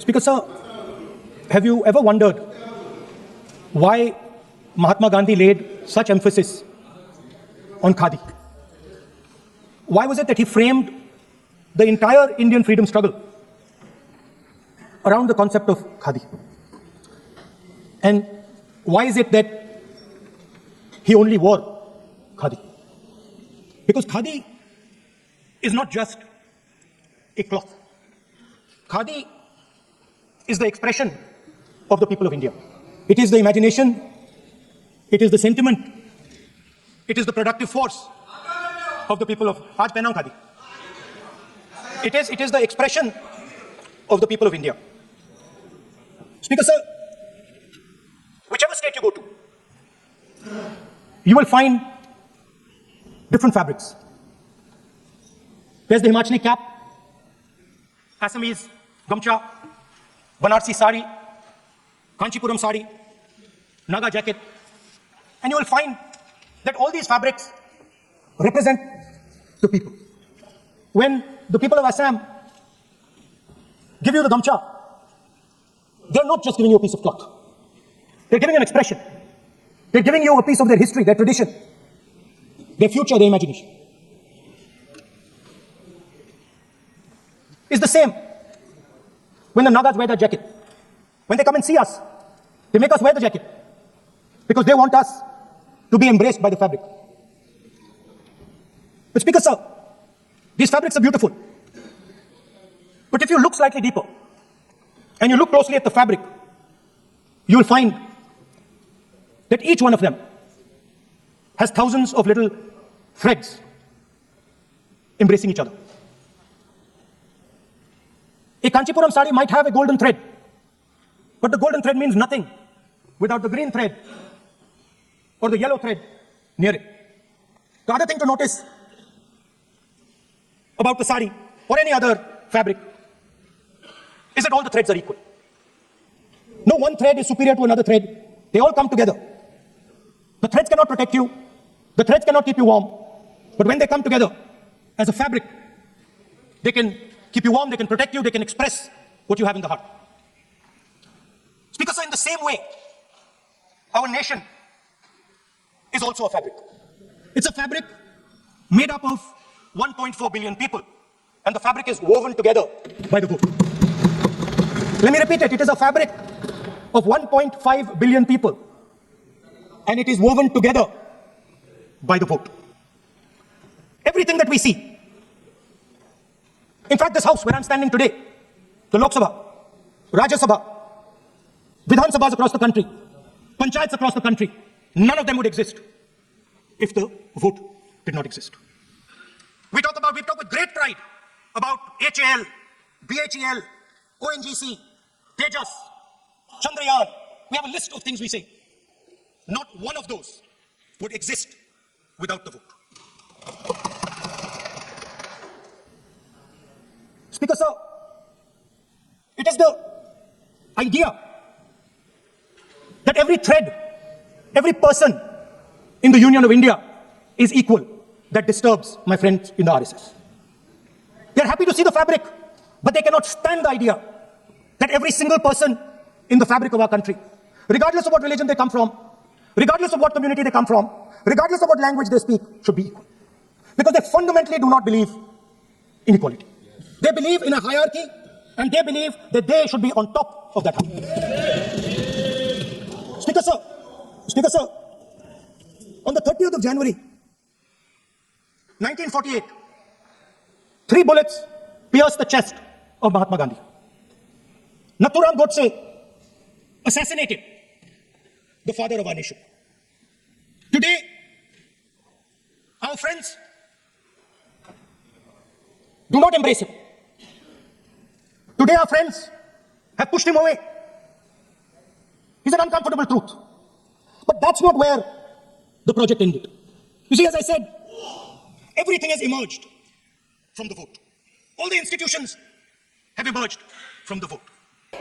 Speaker sir, have you ever wondered why Mahatma Gandhi laid such emphasis on khadi? Why was it that he framed the entire Indian freedom struggle around the concept of khadi? And why is it that he only wore khadi? Because khadi is not just a cloth. Khadi is the expression of the people of India. It is the imagination, it is the sentiment, it is the productive force of the people of Aaj Pehnao Khadi. It is the expression of the people of India. Speaker sir, whichever state you go to, you will find different fabrics. There's the Himachali cap, Assamese gamcha, Banarsi sari, Kanchipuram sari, Naga jacket, and you will find that all these fabrics represent the people. When the people of Assam give you the gamcha, they're not just giving you a piece of cloth. They're giving an expression. They're giving you a piece of their history, their tradition, their future, their imagination. It's the same when the Nagas wear that jacket. When they come and see us, they make us wear the jacket because they want us to be embraced by the fabric. But Speaker sir, these fabrics are beautiful. But if you look slightly deeper and you look closely at the fabric, you will find that each one of them has thousands of little threads embracing each other. A Kanchipuram sari might have a golden thread, but the golden thread means nothing without the green thread or the yellow thread near it. The other thing to notice about the sari or any other fabric is that all the threads are equal. No one thread is superior to another thread. They all come together. The threads cannot protect you. The threads cannot keep you warm. But when they come together as a fabric, they can keep you warm, they can protect you, they can express what you have in the heart. Speaker sir, in the same way, our nation is also a fabric. It's a fabric made up of 1.4 billion people, and the fabric is woven together by the vote. Let me repeat it. It is a fabric of 1.5 billion people, and it is woven together by the vote. Everything that we see, in fact, this house where I'm standing today, the Lok Sabha, Rajya Sabha, Vidhan Sabhas across the country, Panchayats across the country, none of them would exist if the vote did not exist. We talk with great pride about HAL, BHEL, ONGC, Tejas, Chandrayaan. We have a list of things we say. Not one of those would exist without the vote. Speaker sir, it is the idea that every thread, every person in the Union of India is equal that disturbs my friends in the RSS. They're happy to see the fabric, but they cannot stand the idea that every single person in the fabric of our country, regardless of what religion they come from, regardless of what community they come from, regardless of what language they speak, should be equal. Because they fundamentally do not believe in equality. They believe in a hierarchy, and they believe that they should be on top of that hierarchy. Speaker sir, on the 30th of January, 1948, 3 bullets pierced the chest of Mahatma Gandhi. Nathuram Godse assassinated the father of our nation. Today, our friends do not embrace him. Today, our friends have pushed him away. It's an uncomfortable truth. But that's not where the project ended. You see, as I said, everything has emerged from the vote. All the institutions have emerged from the vote.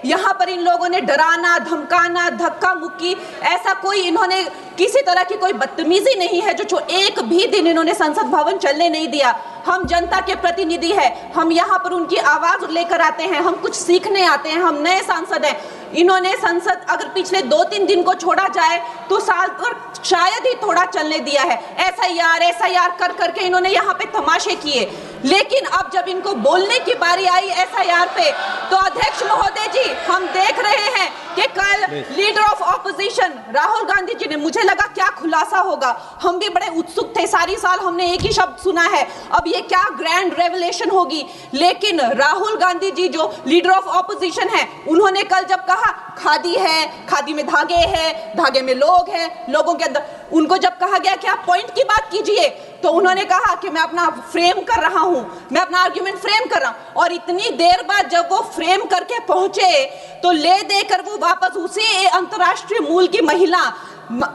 यहाँ पर इन लोगों ने डराना, धमकाना, धक्का मुक्की, ऐसा कोई इन्होंने किसी तरह की कोई बदतमीजी नहीं है जो एक भी दिन इन्होंने संसद भवन चलने नहीं दिया। हम जनता के प्रतिनिधि हैं, हम यहाँ पर उनकी आवाज लेकर आते हैं, हम कुछ सीखने आते हैं, हम नए सांसद हैं। इन्होंने संसद अगर पिछले 2-3 दिन को छोड़ा जाए तो साल पर शायद ही थोड़ा चलने दिया है। एसआईआर कर करके इन्होंने यहाँ पे तमाशे किए, लेकिन अब जब इनको बोलने की बारी आई एसआईआर पे, तो अध्यक्ष महोदय जी, हम देख रहे हैं कि कल leader of opposition Rahul Gandhi ji ने, मुझे लगा क्या खुलासा होगा, हम भी बड़े उत्सुक थे, सारी साल हमने एक ही शब्द सुना है, अब ये क्या ग्रैंड रेवलेशन होगी। लेकिन राहुल गांधी जी जो लीडर ऑफ ऑपोजिशन है, उन्होंने कल जब कहा खादी है, खादी में धागे हैं, धागे में लोग हैं, लोगों के अंदर, उनको जब कहा गया कि आप पॉइंट की बात कीजिए, तो उन्होंने कहा कि मैं अपना फ्रेम कर रहा हूं, मैं अपना आर्ग्यूमेंट फ्रेम कर रहा हूं। और इतनी देर बाद जब वो फ्रेम करके पहुंचे तो ले देकर वो वापस उसी अंतर्राष्ट्रीय मूल की महिला,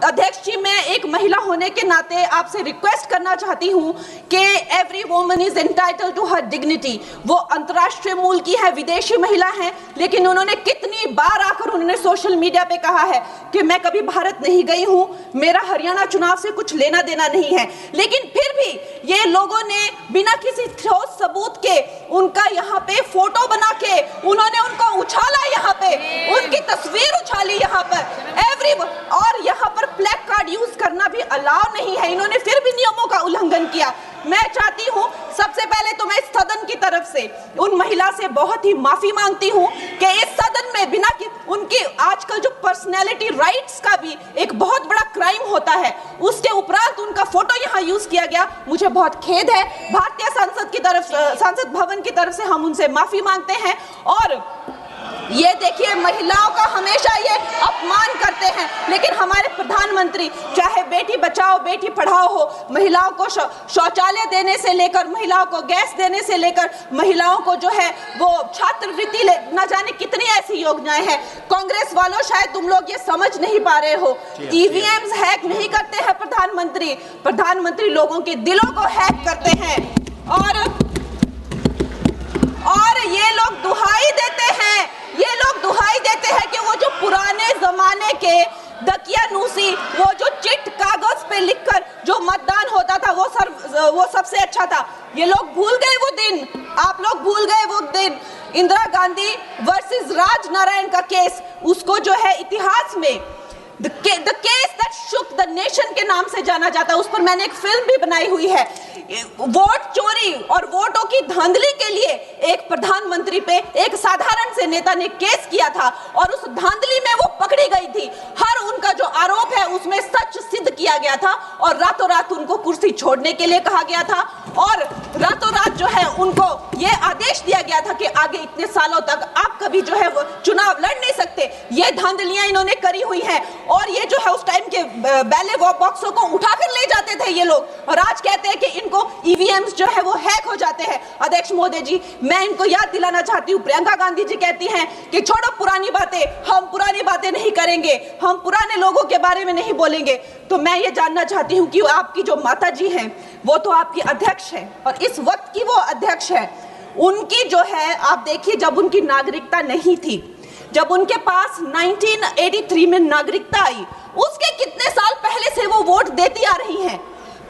अध्यक्ष जी, मैं एक महिला होने के नाते आपसे रिक्वेस्ट करना चाहती हूं कि every woman is entitled to her dignity. वो अंतर्राष्ट्रीय मूल की है, विदेशी महिला है, लेकिन उन्होंने कितनी बार आकर उन्होंने सोशल मीडिया पे कहा है कि मैं कभी भारत नहीं गई हूं, मेरा हरियाणा चुनाव से कुछ लेना देना नहीं है। लेकिन फिर भी ये लोगों ने बिना किसी ठोस सबूत के उनका यहाँ पे फोटो बना के उन्होंने उनको उछाला, यहाँ पे उनकी तस्वीर उछाली यहाँ पर और यहाँ पर प्लेक कार्ड यूज करना भी अलाउ नहीं है। इन्होंने फिर भी नियमों का उल्लंघन किया। मैं चाहती हूँ सबसे पहले तो मैं इस सदन की तरफ से उन महिला से बहुत ही माफी मांगती हूँ कि इस सदन में बिना कि उनकी आजकल जो पर्सनैलिटी राइट्स का भी एक बहुत बड़ा क्राइम होता है, उसके उपरांत उनका फोटो यहाँ यूज किया गया, मुझे बहुत खेद है। भारतीय संसद की तरफ, संसद भवन की तरफ से हम उनसे माफी मांगते हैं। और ये देखिए, महिलाओं का हमेशा ये अपमान करते हैं, लेकिन हमारे प्रधानमंत्री चाहे बेटी बचाओ बेटी पढ़ाओ हो, महिलाओं को शौचालय देने से लेकर, महिलाओं को गैस देने से लेकर, महिलाओं को जो है वो छात्रवृत्ति, न जाने कितनी ऐसी योजनाएं हैं। कांग्रेस वालों, शायद तुम लोग ये समझ नहीं पा रहे हो, ईवीएम्स हैक नहीं करते हैं प्रधानमंत्री लोगों के दिलों को हैक करते हैं। और ये लोग दुहाई देते हैं कि वो जो पुराने जमाने के दकियानूसी, वो जो चिट कागज पे लिखकर जो मतदान होता था वो सबसे अच्छा था। ये लोग भूल गए वो दिन, आप लोग भूल गए वो दिन। इंदिरा गांधी वर्सेस राज नारायण का केस, उसको जो है इतिहास में the case that shook the nation के नाम से जाना जाता है। उस पर मैंने एक फिल्म भी बनाई हुई है। वोट चोरी और वोटों की धांधली के लिए एक प्रधानमंत्री पे एक साधारण से नेता ने केस किया था और उस धांधली में वो पकड़ी गई थी। हर उनका जो आरोप है उसमें सच सिद्ध किया गया था और रातों रात उनको कुर्सी छोड़ने के लिए कहा गया था और रातों रात जो है उनको ये आदेश दिया गया था कि आगे इतने सालों तक आप कभी जो है वो चुनाव लड़ नहीं सकते। ये धांधलियां इन्होंने करी हुई हैं और ये जो है उस टाइम के बैलेट बॉक्सों को उठाकर ले जाते थे ये लोग और आज कहते हैं कि इनको ईवीएम्स जो है वो हैक हो जाते हैं। अध्यक्ष महोदय जी, मैं इनको याद दिलाना चाहती हूँ, प्रियंका गांधी जी कहती हैं कि छोड़ो पुरानी बातें, हम पुरानी बातें नहीं करेंगे, हम पुराने लोगों के बारे में नहीं बोलेंगे। तो मैं ये जानना चाहती हूँ कि आपकी जो माता जी हैं वो तो आपकी अध्यक्ष है और इस वक्त की वो अध्यक्ष है। उनकी जो है, आप देखिए, जब उनकी नागरिकता नहीं थी, जब उनके पास 1983 में नागरिकता आई, उसके कितने साल पहले से वो वोट देती आ रही हैं।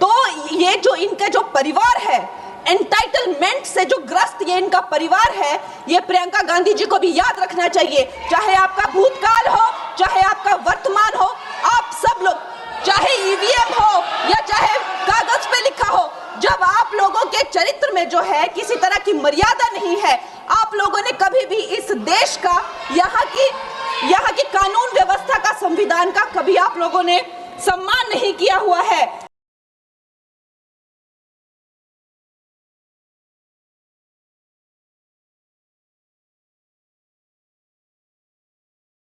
तो ये जो इनका जो परिवार है, एंटाइटलमेंट से जो ग्रस्त ये इनका परिवार है, ये प्रियंका गांधी जी को भी याद रखना चाहिए। चाहे आपका भूतकाल हो, चाहे आपका वर्तमान हो, आप सब लोग, चाहे ईवीएम हो या चाहे कागज पे लिखा हो, जब आप लोगों के चरित्र में जो है किसी तरह की मर्यादा नहीं है, आप लोगों ने कभी भी इस देश का, यहाँ की कानून व्यवस्था का, संविधान का कभी आप लोगों ने सम्मान नहीं किया हुआ है।